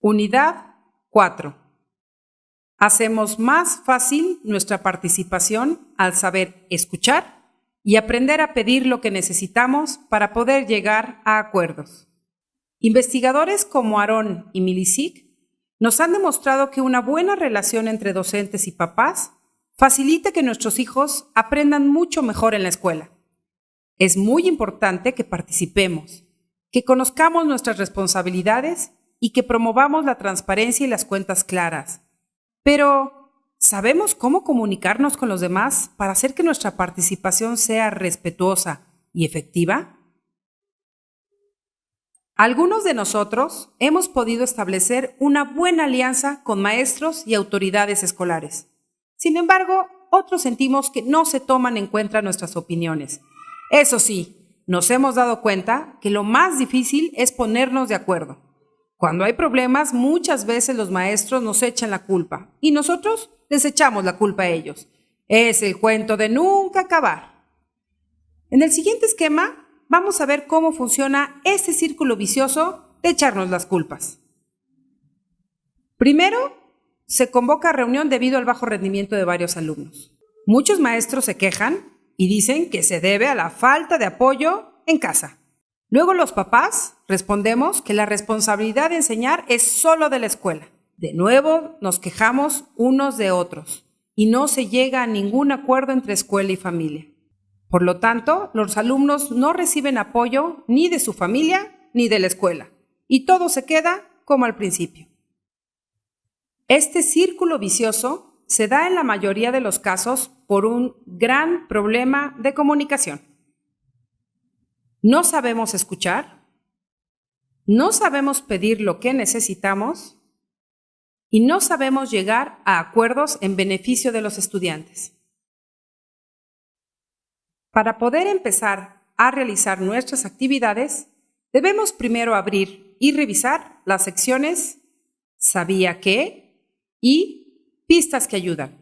Unidad 4. Hacemos más fácil nuestra participación al saber escuchar y aprender a pedir lo que necesitamos para poder llegar a acuerdos. Investigadores como Aaron y Milicic nos han demostrado que una buena relación entre docentes y papás facilita que nuestros hijos aprendan mucho mejor en la escuela. Es muy importante que participemos, que conozcamos nuestras responsabilidades y que promovamos la transparencia y las cuentas claras. Pero, ¿sabemos cómo comunicarnos con los demás para hacer que nuestra participación sea respetuosa y efectiva? Algunos de nosotros hemos podido establecer una buena alianza con maestros y autoridades escolares. Sin embargo, otros sentimos que no se toman en cuenta nuestras opiniones. Eso sí, nos hemos dado cuenta que lo más difícil es ponernos de acuerdo. Cuando hay problemas, muchas veces los maestros nos echan la culpa y nosotros les echamos la culpa a ellos. Es el cuento de nunca acabar. En el siguiente esquema, vamos a ver cómo funciona este círculo vicioso de echarnos las culpas. Primero, se convoca a reunión debido al bajo rendimiento de varios alumnos. Muchos maestros se quejan y dicen que se debe a la falta de apoyo en casa. Luego los papás respondemos que la responsabilidad de enseñar es solo de la escuela. De nuevo nos quejamos unos de otros y no se llega a ningún acuerdo entre escuela y familia. Por lo tanto, los alumnos no reciben apoyo ni de su familia ni de la escuela y todo se queda como al principio. Este círculo vicioso se da en la mayoría de los casos por un gran problema de comunicación. No sabemos escuchar, no sabemos pedir lo que necesitamos y no sabemos llegar a acuerdos en beneficio de los estudiantes. Para poder empezar a realizar nuestras actividades, debemos primero abrir y revisar las secciones ¿Sabía qué? Y Pistas que ayudan.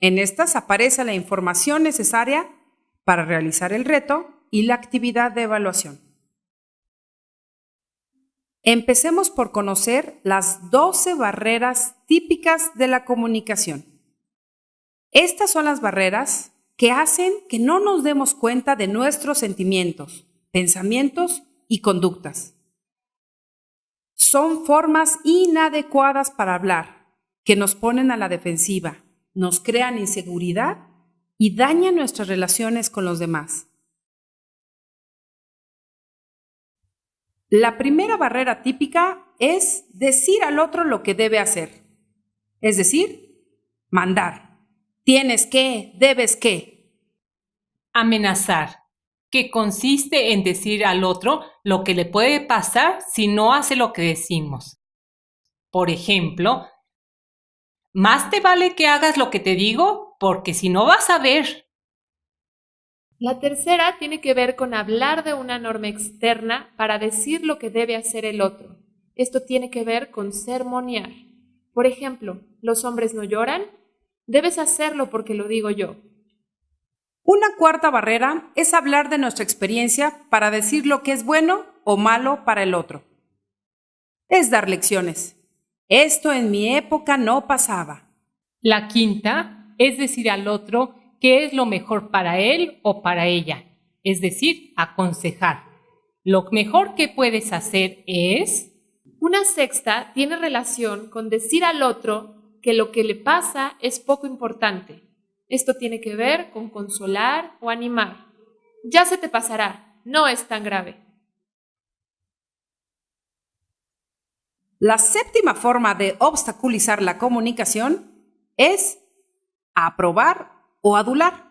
En estas aparece la información necesaria para realizar el reto y la actividad de evaluación. Empecemos por conocer las 12 barreras típicas de la comunicación. Estas son las barreras que hacen que no nos demos cuenta de nuestros sentimientos, pensamientos y conductas. Son formas inadecuadas para hablar, que nos ponen a la defensiva, nos crean inseguridad y dañan nuestras relaciones con los demás. La primera barrera típica es decir al otro lo que debe hacer, es decir, mandar. Tienes que, debes que. Amenazar, que consiste en decir al otro lo que le puede pasar si no hace lo que decimos. Por ejemplo, más te vale que hagas lo que te digo, porque si no vas a ver. La tercera tiene que ver con hablar de una norma externa para decir lo que debe hacer el otro. Esto tiene que ver con sermonear. Por ejemplo, ¿los hombres no lloran? Debes hacerlo porque lo digo yo. Una cuarta barrera es hablar de nuestra experiencia para decir lo que es bueno o malo para el otro. Es dar lecciones. Esto en mi época no pasaba. La quinta es decir al otro qué es lo mejor para él o para ella, es decir, aconsejar. Lo mejor que puedes hacer es... Una sexta tiene relación con decir al otro que lo que le pasa es poco importante. Esto tiene que ver con consolar o animar. Ya se te pasará, no es tan grave. La séptima forma de obstaculizar la comunicación es aprobar o adular,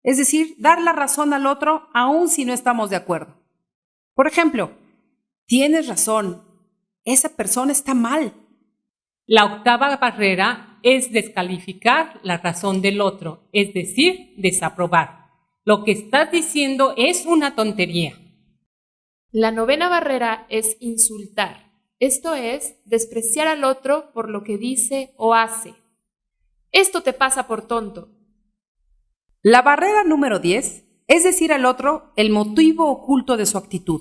es decir, dar la razón al otro aun si no estamos de acuerdo. Por ejemplo, tienes razón, esa persona está mal. La octava barrera es descalificar la razón del otro, es decir, desaprobar. Lo que estás diciendo es una tontería. La novena barrera es insultar, esto es, despreciar al otro por lo que dice o hace. Esto te pasa por tonto. La barrera número 10 es decir al otro el motivo oculto de su actitud,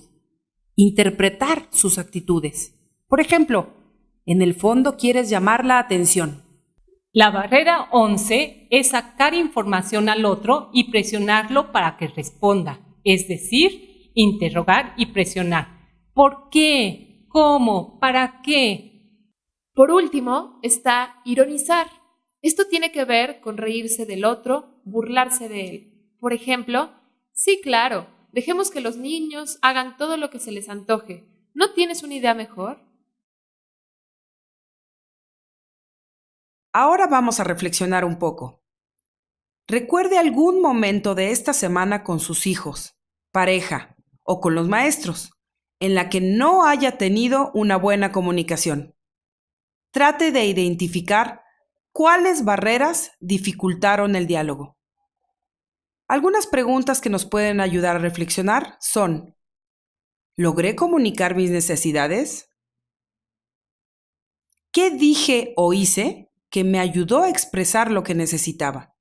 interpretar sus actitudes. Por ejemplo, En el fondo quieres llamar la atención. La barrera 11 es sacar información al otro y presionarlo para que responda, es decir, interrogar y presionar. ¿Por qué? ¿Cómo? ¿Para qué? Por último, está ironizar. Esto tiene que ver con reírse del otro, burlarse de él. Por ejemplo, sí, claro, dejemos que los niños hagan todo lo que se les antoje. ¿No tienes una idea mejor? Ahora vamos a reflexionar un poco. Recuerde algún momento de esta semana con sus hijos, pareja o con los maestros, en la que no haya tenido una buena comunicación. Trate de identificar cuáles barreras dificultaron el diálogo. Algunas preguntas que nos pueden ayudar a reflexionar son: ¿logré comunicar mis necesidades? ¿Qué dije o hice que me ayudó a expresar lo que necesitaba?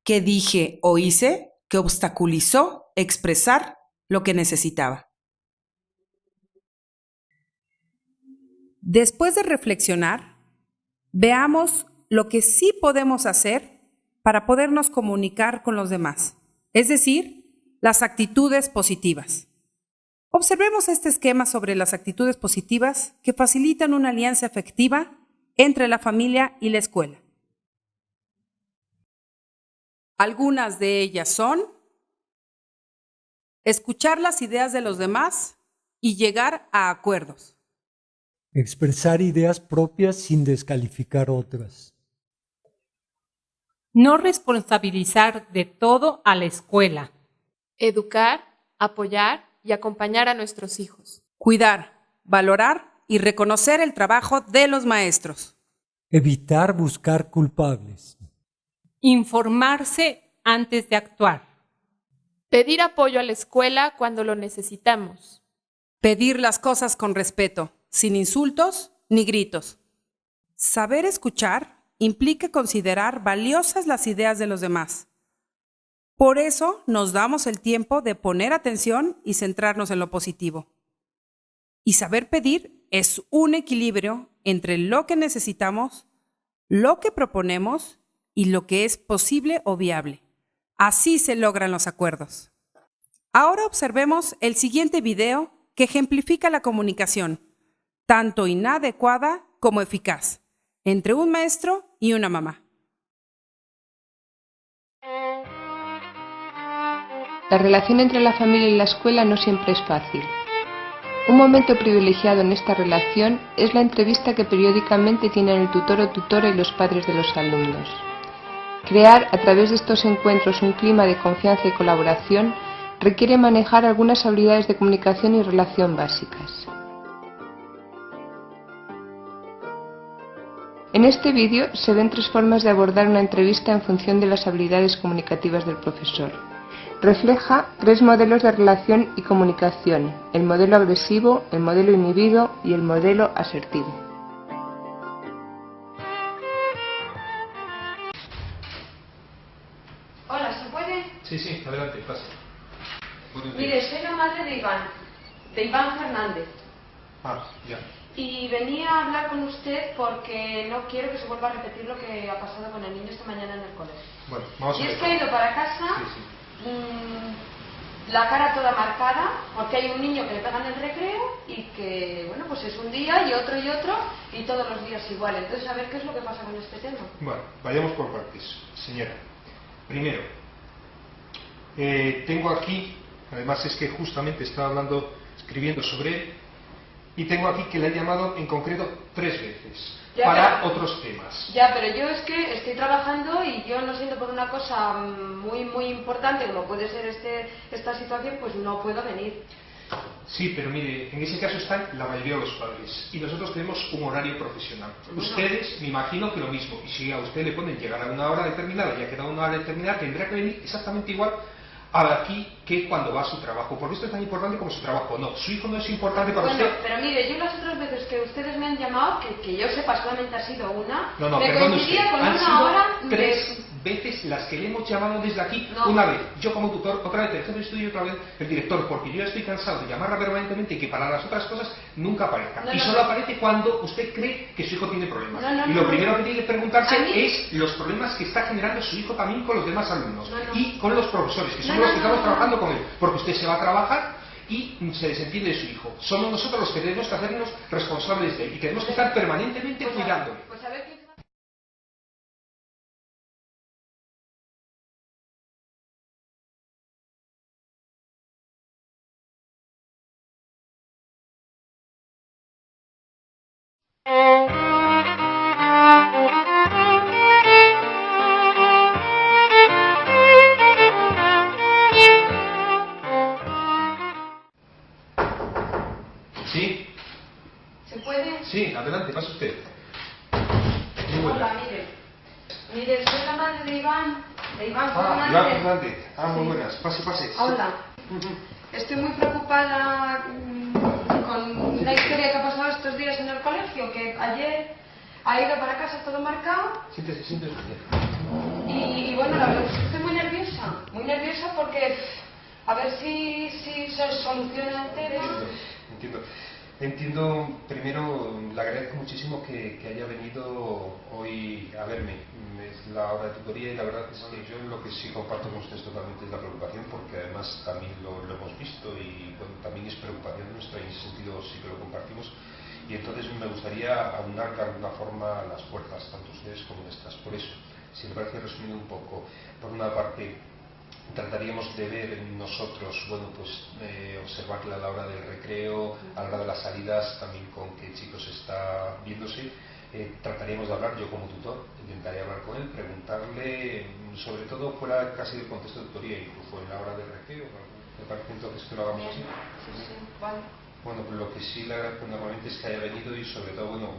¿Qué dije o hice que obstaculizó expresar lo que necesitaba? Después de reflexionar, veamos lo que sí podemos hacer para podernos comunicar con los demás, es decir, las actitudes positivas. Observemos este esquema sobre las actitudes positivas que facilitan una alianza efectiva entre la familia y la escuela. Algunas de ellas son: escuchar las ideas de los demás y llegar a acuerdos. Expresar ideas propias sin descalificar otras. No responsabilizar de todo a la escuela. Educar, apoyar y acompañar a nuestros hijos. Cuidar, valorar y reconocer el trabajo de los maestros. Evitar buscar culpables. Informarse antes de actuar. Pedir apoyo a la escuela cuando lo necesitamos. Pedir las cosas con respeto, sin insultos ni gritos. Saber escuchar implica considerar valiosas las ideas de los demás. Por eso nos damos el tiempo de poner atención y centrarnos en lo positivo. Y saber pedir es un equilibrio entre lo que necesitamos, lo que proponemos y lo que es posible o viable. Así se logran los acuerdos. Ahora observemos el siguiente video que ejemplifica la comunicación, tanto inadecuada como eficaz, entre un maestro y una mamá. La relación entre la familia y la escuela no siempre es fácil. Un momento privilegiado en esta relación es la entrevista que periódicamente tienen el tutor o tutora y los padres de los alumnos. Crear a través de estos encuentros un clima de confianza y colaboración requiere manejar algunas habilidades de comunicación y relación básicas. En este vídeo se ven 3 formas de abordar una entrevista en función de las habilidades comunicativas del profesor. Refleja 3 modelos de relación y comunicación: el modelo agresivo, el modelo inhibido y el modelo asertivo. Hola, ¿se puede? Sí, adelante, pase. Mire, soy la madre de Iván Fernández. Ah, ya. Y venía a hablar con usted porque no quiero que se vuelva a repetir lo que ha pasado con el niño esta mañana en el colegio. Bueno, vamos a ver. Y es que ha ido para casa, la cara toda marcada, porque hay un niño que le pega en el recreo y que, bueno, pues es un día y otro y todos los días igual. Entonces, a ver qué es lo que pasa con este tema. Bueno, vayamos por partes. Señora, primero, tengo aquí, además es que justamente estaba escribiendo sobre él, y tengo aquí que le han llamado en concreto 3 veces para otros temas. Ya, pero yo es que estoy trabajando y yo no siento por una cosa muy importante como puede ser esta situación, pues no puedo venir. Sí, pero mire, en ese caso están la mayoría de los padres y nosotros tenemos un horario profesional. Ustedes, me imagino que lo mismo, y si a usted le ponen llegar a una hora determinada y ha quedado una hora determinada, tendrá que venir exactamente igual a aquí que cuando va a su trabajo, porque esto es tan importante como su trabajo. No, su hijo no es importante para usted. Pero mire, yo las otras veces que ustedes me han llamado, que yo sepa solamente ha sido una, No, me perdone coincidía usted. con Han una sido hora 3 veces las que le hemos llamado desde aquí, No. una vez, yo como tutor, otra vez el jefe de estudio y otra vez el director, porque yo ya estoy cansado de llamarla permanentemente y que para las otras cosas nunca aparezca. No, y no, solo no. aparece cuando usted cree que su hijo tiene problemas. No, no, y lo no, primero no. que tiene que preguntarse A mí- es los problemas que está generando su hijo también con los demás alumnos No, no. y con los profesores, que son No, los no, que no, estamos no. trabajando con él, porque usted se va a trabajar y se desentiende de su hijo. Somos nosotros los que tenemos que hacernos responsables de él y tenemos que estar permanentemente cuidándole. Pues a ver qué... ¿Sí? ¿Se puede? Sí, adelante, pase usted. Muy buena. Hola, mire, soy la madre de Iván Iván Fernández. Fernández. Muy Sí. buenas. Pase, pase. Hola. Estoy muy preocupada con la historia que ha pasado estos días en el colegio, que ayer ha ido para casa todo marcado Siéntese, siéntese usted. y bueno, la verdad es que estoy muy nerviosa porque a ver si se soluciona el tema. Entiendo, primero le agradezco muchísimo que haya venido hoy a verme. Es la hora de tutoría y la verdad es que yo lo que sí comparto con ustedes totalmente es la preocupación, porque además también lo hemos visto y bueno, también es preocupación nuestra y en ese sentido sí que lo compartimos. Y entonces me gustaría aunar de alguna forma las fuerzas, tanto ustedes como nuestras. Por eso, si me parece resumiendo un poco, por una parte, trataríamos de ver nosotros, bueno, pues observarle a la hora del recreo, a la hora de las salidas, también con qué chicos está viéndose. Trataríamos de hablar, yo como tutor, intentaría hablar con él, preguntarle, sobre todo fuera casi del contexto de tutoría, incluso en la hora del recreo. ¿Me parece entonces que lo hagamos así? Sí, vale. Bueno, pues lo que sí le agradezco normalmente es que haya venido y sobre todo, bueno,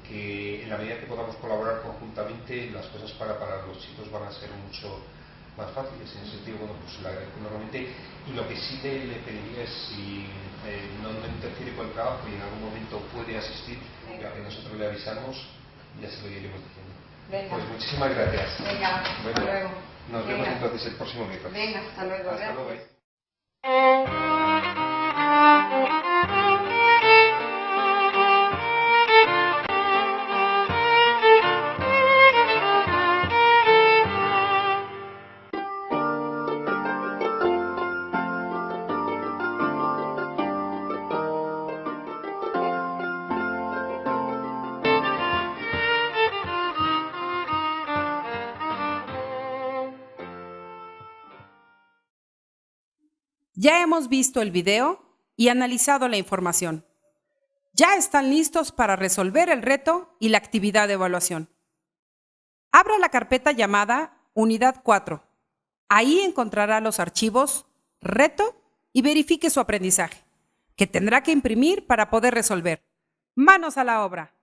que en la medida que podamos colaborar conjuntamente, las cosas para los chicos van a ser mucho más fáciles. En ese sentido, bueno, pues le agradezco normalmente. Y lo que sí le pediría es si no interfiere con el trabajo y en algún momento puede asistir, ya que nosotros le avisamos, ya se lo iremos diciendo. Venga. Pues muchísimas gracias. Venga, hasta Bueno, luego. nos vemos Venga. entonces el próximo miércoles. Venga, hasta luego. Hasta gracias. luego. Ya hemos visto el video y analizado la información. Ya están listos para resolver el reto y la actividad de evaluación. Abra la carpeta llamada Unidad 4. Ahí encontrará los archivos Reto y verifique su aprendizaje, que tendrá que imprimir para poder resolver. ¡Manos a la obra!